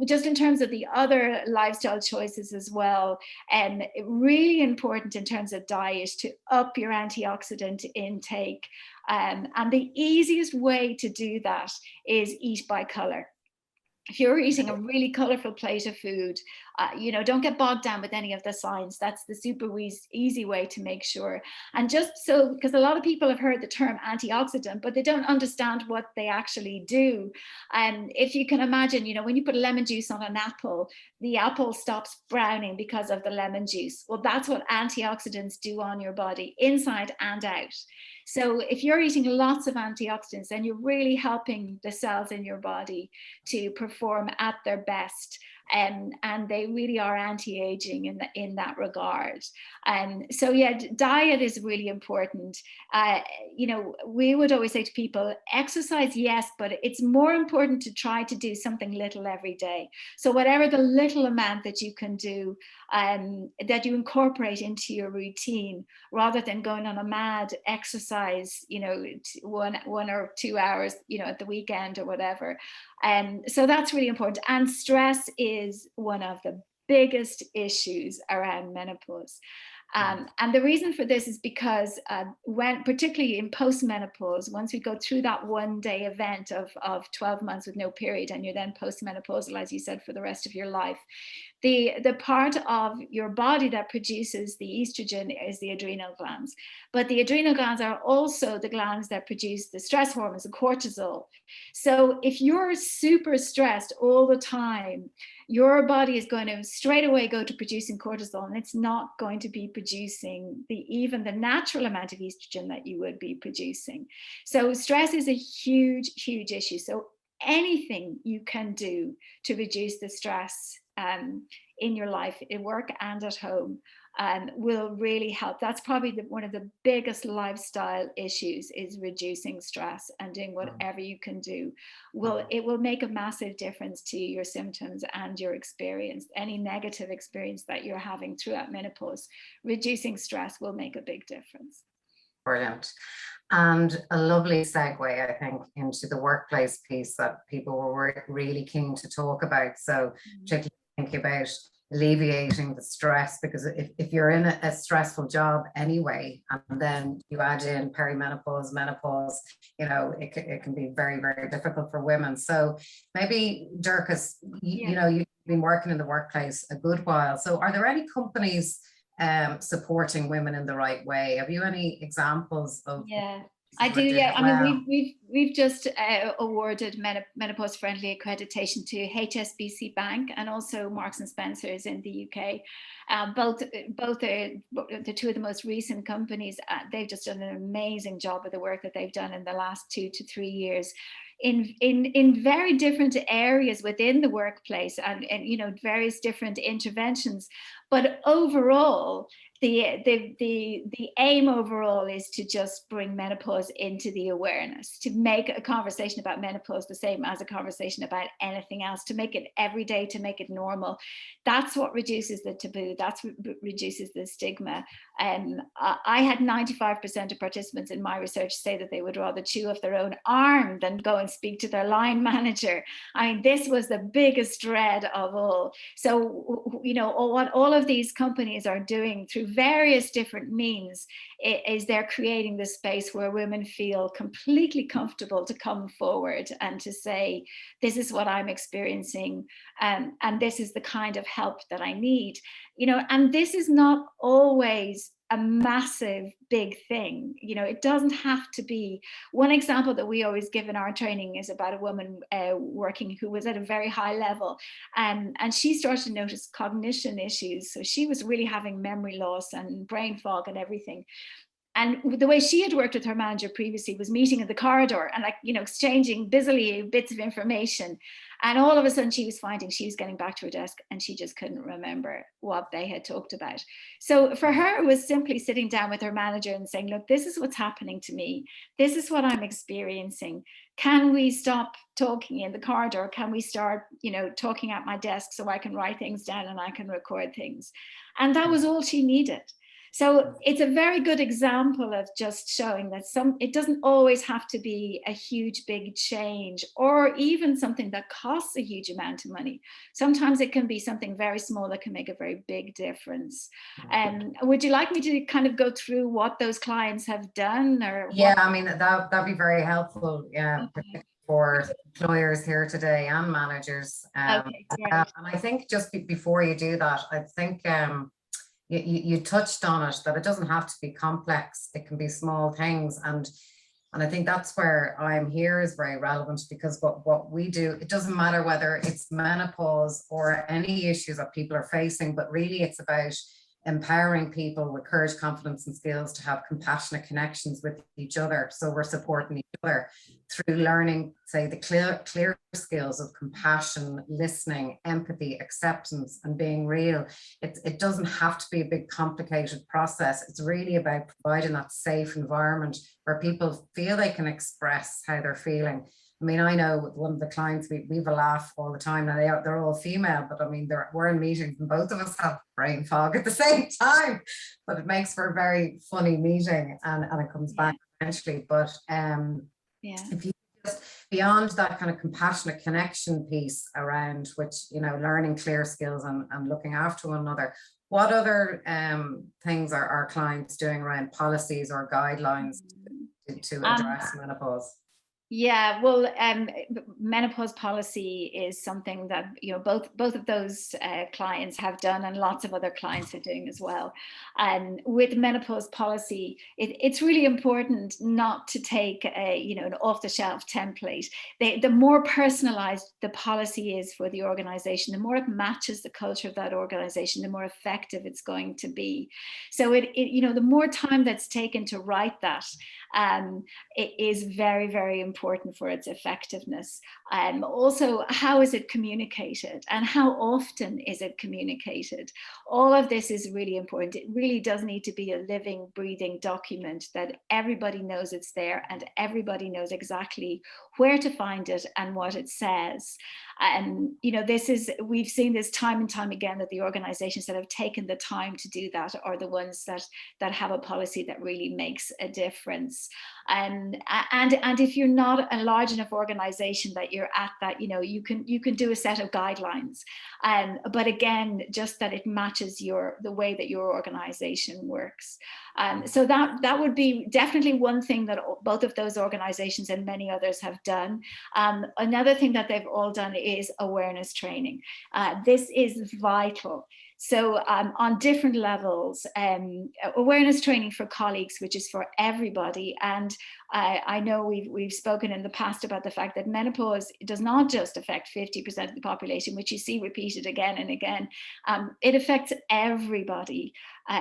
Just in terms of the other lifestyle choices as well, really important in terms of diet to up your antioxidant intake. And the easiest way to do that is eat by color. If you're eating a really colorful plate of food, don't get bogged down with any of the science. That's the super easy way to make sure. And just so, because a lot of people have heard the term antioxidant, but they don't understand what they actually do. And if you can imagine, when you put lemon juice on an apple, the apple stops browning because of the lemon juice. Well, that's what antioxidants do on your body, inside and out. So if you're eating lots of antioxidants, then you're really helping the cells in your body to perform at their best. And they really are anti-aging in that regard. So yeah, diet is really important. We would always say to people, exercise, yes, but it's more important to try to do something little every day. So whatever the little amount that you can do, that you incorporate into your routine, rather than going on a mad exercise, 1 or 2 hours, at the weekend or whatever. So that's really important. And stress is one of the biggest issues around menopause. And the reason for this is because particularly in postmenopause, once we go through that 1-day event of 12 months with no period, and you're then postmenopausal, as you said, for the rest of your life, the part of your body that produces the estrogen is the adrenal glands. But the adrenal glands are also the glands that produce the stress hormones, the cortisol. So if you're super stressed all the time, your body is going to straight away go to producing cortisol, and it's not going to be producing even the natural amount of estrogen that you would be producing. So stress is a huge, huge issue. So anything you can do to reduce the stress in your life, at work and at home, will really help. That's probably one of the biggest lifestyle issues, is reducing stress, and doing whatever you can do. It will make a massive difference to your symptoms and your experience, any negative experience that you're having throughout menopause. Reducing stress will make a big difference. Brilliant. And a lovely segue, I think, into the workplace piece that people were really keen to talk about. So particularly thinking about alleviating the stress, because if you're in a stressful job anyway, and then you add in perimenopause, menopause, it can be very, very difficult for women. So maybe, Dorcas, you've been working in the workplace a good while. So are there any companies supporting women in the right way? Have you any examples of? Yeah, I do. Yeah, I mean, we've just awarded menopause friendly accreditation to HSBC Bank and also Marks and Spencer's in the UK. Both are the two of the most recent companies. They've just done an amazing job of the work that they've done in the last 2 to 3 years. In very different areas within the workplace, and various different interventions, but overall the aim overall is to just bring menopause into the awareness, to make a conversation about menopause the same as a conversation about anything else, to make it everyday, to make it normal. That's what reduces the taboo. That's what reduces the stigma. I had 95% of participants in my research say that they would rather chew off their own arm than go and speak to their line manager. I mean, this was the biggest dread of all. So, what all of these companies are doing through various different means is they're creating this space where women feel completely comfortable to come forward and to say, this is what I'm experiencing, and this is the kind of help that I need. And this is not always a massive big thing. It doesn't have to be. One example that we always give in our training is about a woman working who was at a very high level, and she started to notice cognition issues. So she was really having memory loss and brain fog and everything. And the way she had worked with her manager previously was meeting in the corridor and exchanging busily bits of information. And all of a sudden she was finding she was getting back to her desk and she just couldn't remember what they had talked about. So for her, it was simply sitting down with her manager and saying, look, this is what's happening to me. This is what I'm experiencing. Can we stop talking in the corridor? Can we start, talking at my desk so I can write things down and I can record things? And that was all she needed. So it's a very good example of just showing that it doesn't always have to be a huge, big change or even something that costs a huge amount of money. Sometimes it can be something very small that can make a very big difference. Would you like me to kind of go through what those clients have done? Yeah, I mean, that'd be very helpful. Yeah. Okay. For employers here today and managers. Okay, great. And I think just before you do that, I think you touched on it, that it doesn't have to be complex. It can be small things. And I think that's where I'm here is very relevant, because what we do, it doesn't matter whether it's menopause or any issues that people are facing, but really it's about empowering people with courage, confidence, and skills to have compassionate connections with each other. So we're supporting each other through learning, say, the clear skills of compassion, listening, empathy, acceptance, and being real. It doesn't have to be a big, complicated process. It's really about providing that safe environment where people feel they can express how they're feeling. I mean, I know with one of the clients, we've a laugh all the time, and they're all female, but I mean, we're in meetings and both of us have brain fog at the same time, but it makes for a very funny meeting, and it comes back eventually. But if you just, beyond that kind of compassionate connection piece around which, learning clear skills and looking after one another, what other things are our clients doing around policies or guidelines to address menopause? Yeah, well, menopause policy is something that both of those clients have done, and lots of other clients are doing as well. And with menopause policy, it's really important not to take an off-the-shelf template. The more personalized the policy is for the organization, the more it matches the culture of that organization, the more effective it's going to be. So the more time that's taken to write that, it is very, very important for its effectiveness. Also, how is it communicated and how often is it communicated? All of this is really important. It really does need to be a living, breathing document that everybody knows it's there and everybody knows exactly where to find it and what it says. And we've seen this time and time again, that the organizations that have taken the time to do that are the ones that have a policy that really makes a difference. And if you're not a large enough organization that you're at that, you can do a set of guidelines, but again, just that it matches the way that your organization works. So that would be definitely one thing that both of those organizations and many others have done. Another thing that they've all done is awareness training. This is vital. So on different levels, awareness training for colleagues, which is for everybody. And I know we've spoken in the past about the fact that menopause does not just affect 50% of the population, which you see repeated again and again. It affects everybody.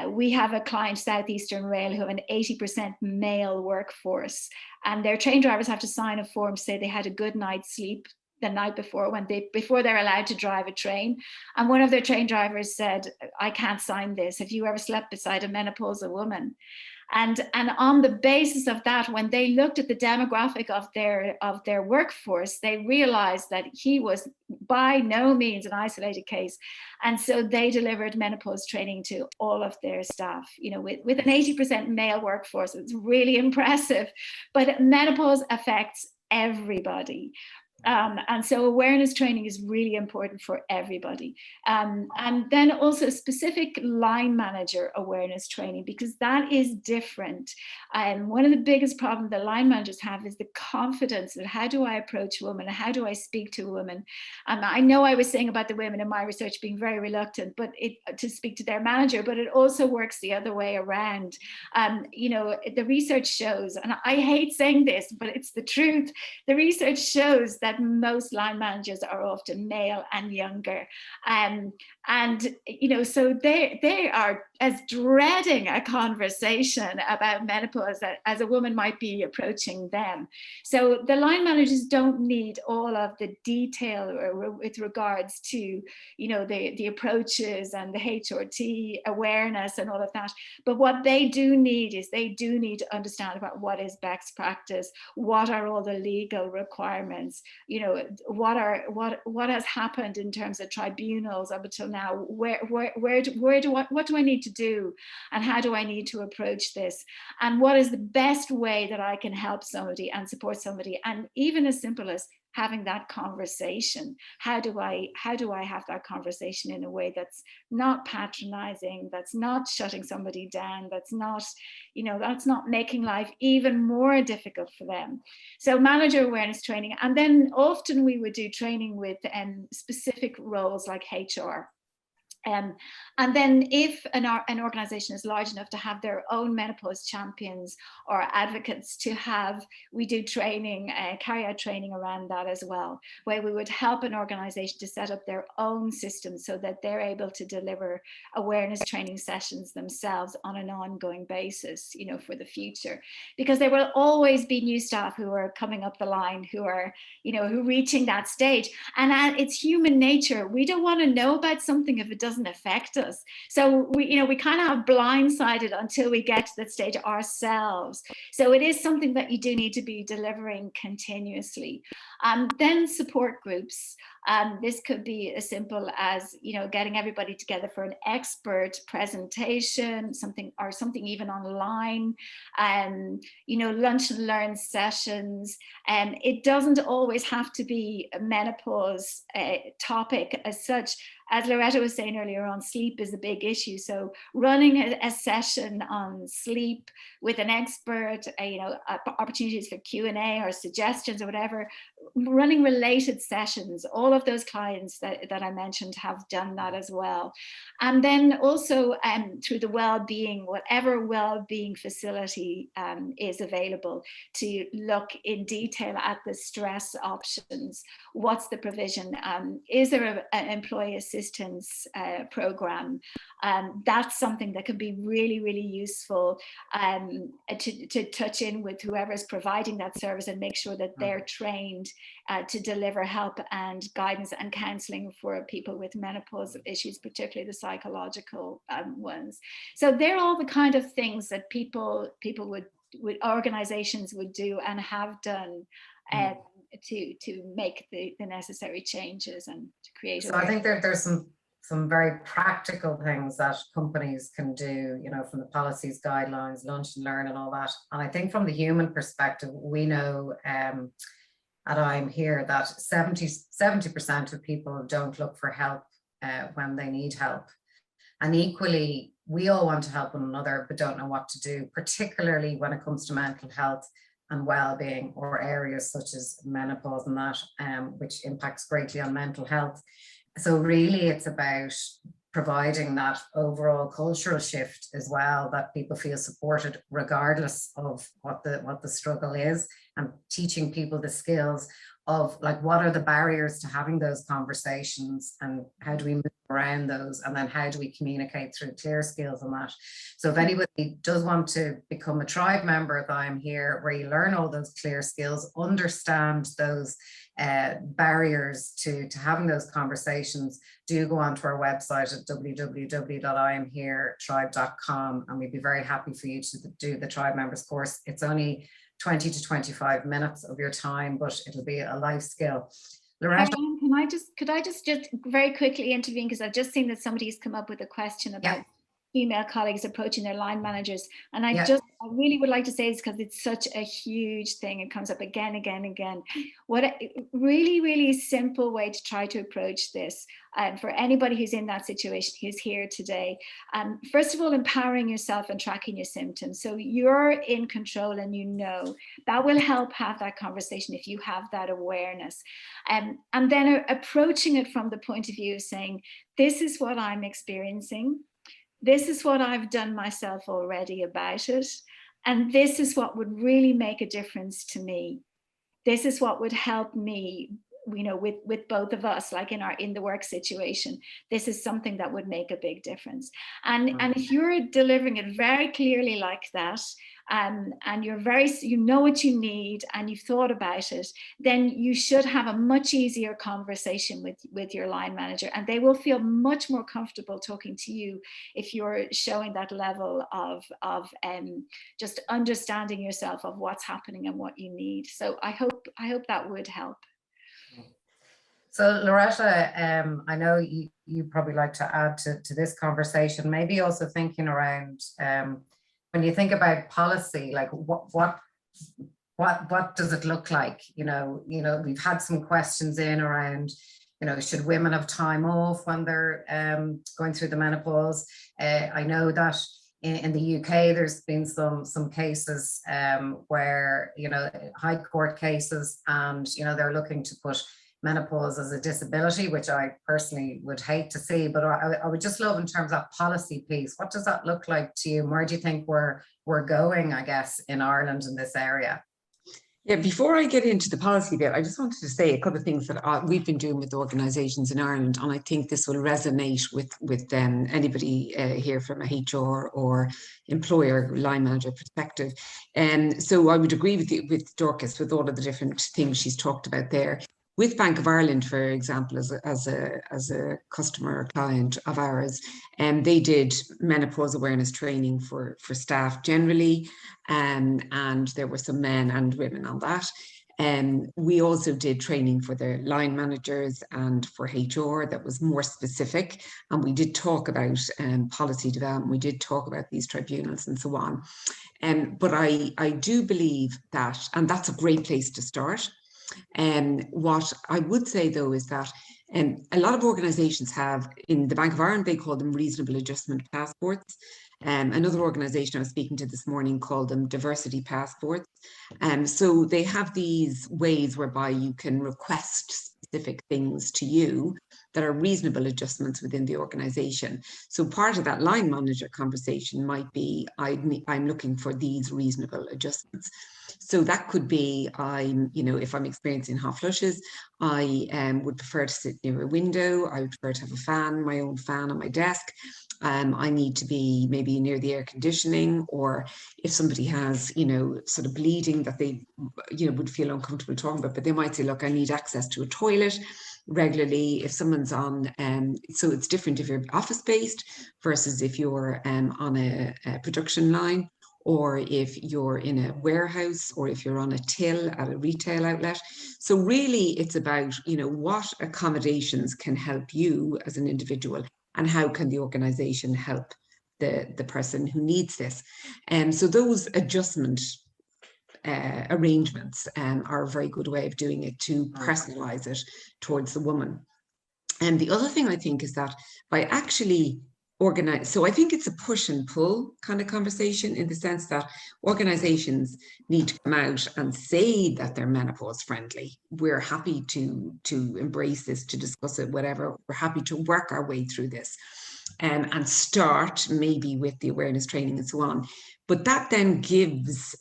We have a client, Southeastern Rail, who have an 80% male workforce, and their train drivers have to sign a form to say they had a good night's sleep the night before before they're allowed to drive a train. And one of their train drivers said, "I can't sign this. Have you ever slept beside a menopausal woman?" And on the basis of that, when they looked at the demographic of their workforce, they realized that he was by no means an isolated case. And so they delivered menopause training to all of their staff, with an 80% male workforce. It's really impressive. But menopause affects everybody. And so awareness training is really important for everybody. And then also specific line manager awareness training, because that is different. And one of the biggest problems that line managers have is the confidence that how do I approach a woman? How do I speak to a woman? I know I was saying about the women in my research being very reluctant to speak to their manager, but it also works the other way around. The research shows, and I hate saying this, but it's the truth. The research shows that most line managers are often male and younger, so they are as dreading a conversation about menopause as a woman might be approaching them. So the line managers don't need all of the detail with regards to, you know, the approaches and the HRT awareness and all of that. But what they do need is they do need to understand about what is best practice, what are all the legal requirements, you know, what has happened in terms of tribunals up until now, what do I need to do, and how do I need to approach this, and what is the best way that I can help somebody and support somebody, and even as simple as having that conversation. How do I have that conversation in a way that's not patronizing, that's not shutting somebody down, that's not, you know, that's not making life even more difficult for them. So manager awareness training, and then often we would do training with specific roles like HR. And then if an organization is large enough to have their own menopause champions or advocates we do training, carry out training around that as well, where we would help an organization to set up their own system so that they're able to deliver awareness training sessions themselves on an ongoing basis, you know, for the future. Because there will always be new staff who are coming up the line, who are, you know, who are reaching that stage. And it's human nature. We don't want to know about something if it doesn't affect us. So we kind of have blindsided until we get to that stage ourselves. So it is something that you do need to be delivering continuously. Then support groups. This could be as simple as, you know, getting everybody together for an expert presentation, something even online, you know, lunch and learn sessions. And it doesn't always have to be a menopause topic as such. As Loretta was saying earlier on, sleep is a big issue. So running a session on sleep with an expert, you know, opportunities for Q&A or suggestions or whatever, running related sessions, all of those clients that I mentioned have done that as well. And then also through the well-being, whatever well-being facility is available, to look in detail at the stress options. What's the provision? Is there an employee assistance program? That's something that can be really, really useful to touch in with whoever's providing that service and make sure that they're trained to deliver help and guidance and counselling for people with menopause issues, particularly the psychological ones. So they're all the kind of things that people would organizations would do and have done to make the necessary changes and to create. So I think there's some very practical things that companies can do, you know, from the policies, guidelines, lunch and learn and all that. And I think from the human perspective, we know and I'm here that 70% of people don't look for help when they need help. And equally, we all want to help one another, but don't know what to do, particularly when it comes to mental health and well-being, or areas such as menopause and that, which impacts greatly on mental health. So really it's about providing that overall cultural shift as well, that people feel supported regardless of what the struggle is, and teaching people the skills of, like, what are the barriers to having those conversations and how do we move around those, and then how do we communicate through clear skills on that. So if anybody does want to become a tribe member of I'm Here, where you learn all those clear skills, understand those barriers to having those conversations, do go onto our website at www.iamheretribe.com, and we'd be very happy for you to do the tribe members course. It's only 20 to 25 minutes of your time, but it'll be a life skill. Loretta, could I just very quickly intervene, because I've just seen that somebody's come up with a question about female colleagues approaching their line managers, and I really would like to say this because it's such a huge thing. It comes up again. What a really, really simple way to try to approach this, for anybody who's in that situation, who's here today. First of all, empowering yourself and tracking your symptoms, so you're in control and you know. That will help have that conversation if you have that awareness, and then approaching it from the point of view of saying, this is what I'm experiencing. This is what I've done myself already about it. And this is what would really make a difference to me. This is what would help me with both of us, like in the work situation, this is something that would make a big difference. And if you're delivering it very clearly like that, and you know what you need and you've thought about it, then you should have a much easier conversation with your line manager, and they will feel much more comfortable talking to you if you're showing that level of just understanding yourself of what's happening and what you need. So I hope that would help. So Loretta, I know you probably like to add to this conversation, maybe also thinking around when you think about policy, like what does it look like? We've had some questions in around, should women have time off when they're going through the menopause? I know that in the UK, there's been some cases where, high court cases, and, they're looking to put menopause as a disability, which I personally would hate to see, but I would just love, in terms of policy piece, what does that look like to you? And where do you think we're going, I guess, in Ireland in this area? Yeah, before I get into the policy bit, I just wanted to say a couple of things that we've been doing with organisations in Ireland, and I think this will resonate with anybody here from a HR or employer line manager perspective. And so I would agree with Dorcas with all of the different things she's talked about there. With Bank of Ireland, for example, as a customer or client of ours, they did menopause awareness training for staff generally, and there were some men and women on that. We also did training for the line managers and for HR that was more specific, and we did talk about policy development. We did talk about these tribunals and so on. But I do believe that, and that's a great place to start. What I would say, though, is that a lot of organisations have, in the Bank of Ireland, they call them reasonable adjustment passports. Another organisation I was speaking to this morning called them diversity passports. So they have these ways whereby you can request specific things to you that are reasonable adjustments within the organisation. So part of that line manager conversation might be, I'm looking for these reasonable adjustments. So that could be, if I'm experiencing hot flushes, I would prefer to sit near a window. I would prefer to have a fan, my own fan on my desk. I need to be maybe near the air conditioning, or if somebody has, sort of bleeding that they, would feel uncomfortable talking about, but they might say, look, I need access to a toilet regularly. If someone's on, so it's different if you're office-based versus if you're on a production line, or if you're in a warehouse, or if you're on a till at a retail outlet. So really it's about, what accommodations can help you as an individual, and how can the organisation help the person who needs this. So those adjustment arrangements are a very good way of doing it, to personalise it towards the woman. And the other thing I think is that by actually organize, so I think it's a push and pull kind of conversation, in the sense that organizations need to come out and say that they're menopause friendly. We're happy to embrace this, to discuss it, whatever. We're happy to work our way through this, and start maybe with the awareness training and so on. But that then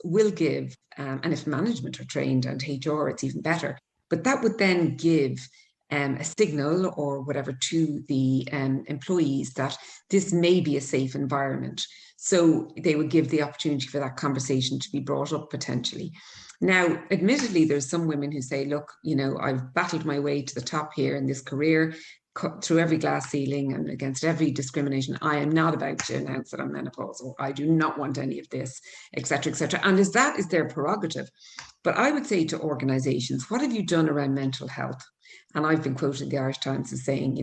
will give, and if management are trained and HR, it's even better, but that would then give a signal or whatever to the employees that this may be a safe environment. So they would give the opportunity for that conversation to be brought up potentially. Now, admittedly, there's some women who say, look, I've battled my way to the top here in this career, through every glass ceiling and against every discrimination. I am not about to announce that I'm menopausal. I do not want any of this, etc., etc. And that is their prerogative. But I would say to organizations, what have you done around mental health? And I've been quoted in the Irish Times as saying,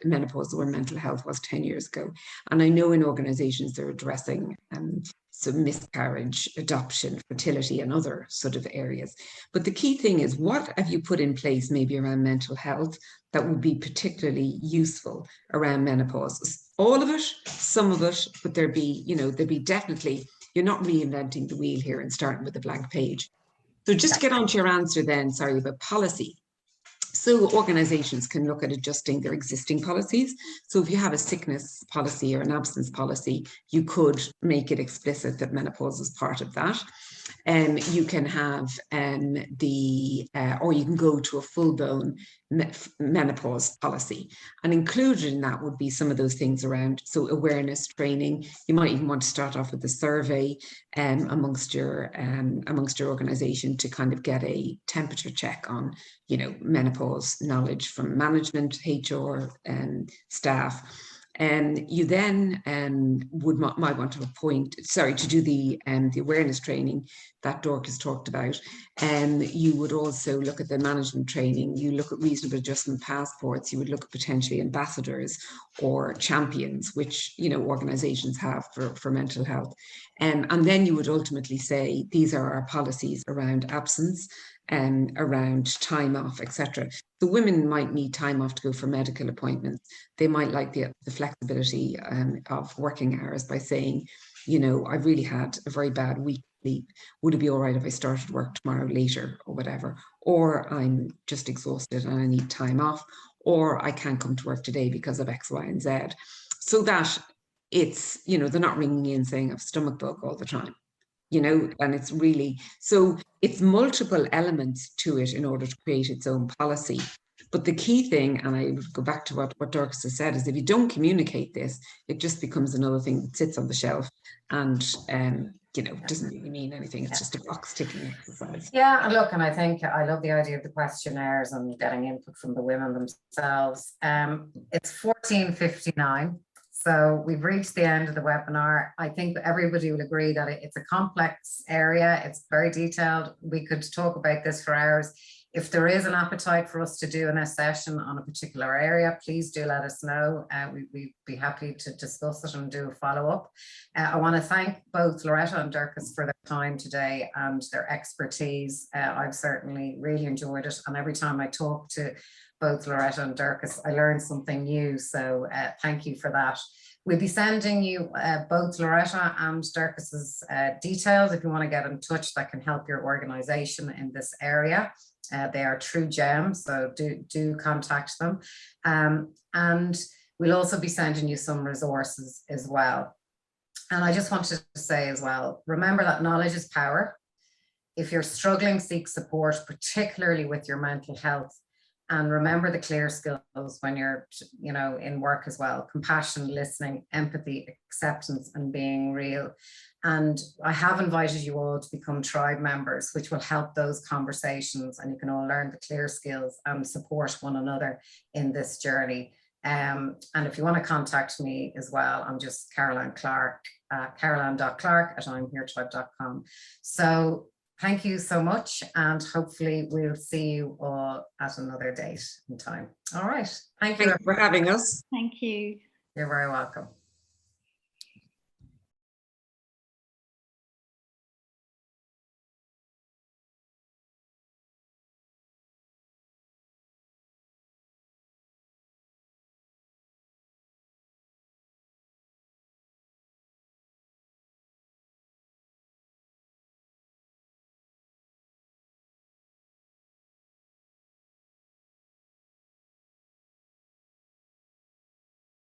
menopause where mental health was 10 years ago. And I know in organizations they're addressing some miscarriage, adoption, fertility, and other sort of areas. But the key thing is, what have you put in place maybe around mental health that would be particularly useful around menopause? All of it, some of it, but there'd be definitely, you're not reinventing the wheel here and starting with a blank page. So just to get on to your answer then, sorry, about policy. So organizations can look at adjusting their existing policies. So if you have a sickness policy or an absence policy, you could make it explicit that menopause is part of that. You can have or you can go to a full-blown menopause policy, and included in that would be some of those things around, so awareness training. You might even want to start off with a survey amongst your organization to kind of get a temperature check on, you know, menopause knowledge from management, HR, staff. You then might want to to do the awareness training that Dorcas talked about. You would also look at the management training. You look at reasonable adjustment passports. You would look at potentially ambassadors or champions, which, you know, organizations have for mental health. And then you would ultimately say, these are our policies around absence and around time off, etc. The women might need time off to go for medical appointments. They might like the flexibility of working hours by saying, you know, I've really had a very bad week sleep. Would it be all right if I started work tomorrow later or whatever? Or I'm just exhausted and I need time off, or I can't come to work today because of X, Y, and Z. So that it's, you know, they're not ringing in saying I've stomach bug all the time. You know, and it's really, so it's multiple elements to it in order to create its own policy. But the key thing, and I would go back to what Dorcas has said, is if you don't communicate this, it just becomes another thing that sits on the shelf and, you know, doesn't really mean anything. It's just a box ticking exercise. Yeah, and look, and I think I love the idea of the questionnaires and getting input from the women themselves. It's 14:59. So we've reached the end of the webinar. I think everybody will agree that it's a complex area. It's very detailed. We could talk about this for hours. If there is an appetite for us to do a session on a particular area, please do let us know. We'd be happy to discuss it and do a follow-up. I want to thank both Loretta and Dorcas for their time today and their expertise. I've certainly really enjoyed it. And every time I talk to both Loretta and Dorcas, I learned something new. So thank you for that. We'll be sending you both Loretta and Dorcas's details if you want to get in touch that can help your organization in this area. They are true gems, so do contact them. And we'll also be sending you some resources as well. And I just wanted to say as well, remember that knowledge is power. If you're struggling, seek support, particularly with your mental health. And remember the clear skills when you're, you know, in work as well: compassion, listening, empathy, acceptance, and being real. And I have invited you all to become tribe members, which will help those conversations, and you can all learn the clear skills and support one another in this journey. And if you want to contact me as well, I'm just Caroline Clark, caroline.clark@imheretribe.com. So thank you so much, and hopefully we'll see you all at another date and time. All right. Thank you for having us. Thank you. You're very welcome.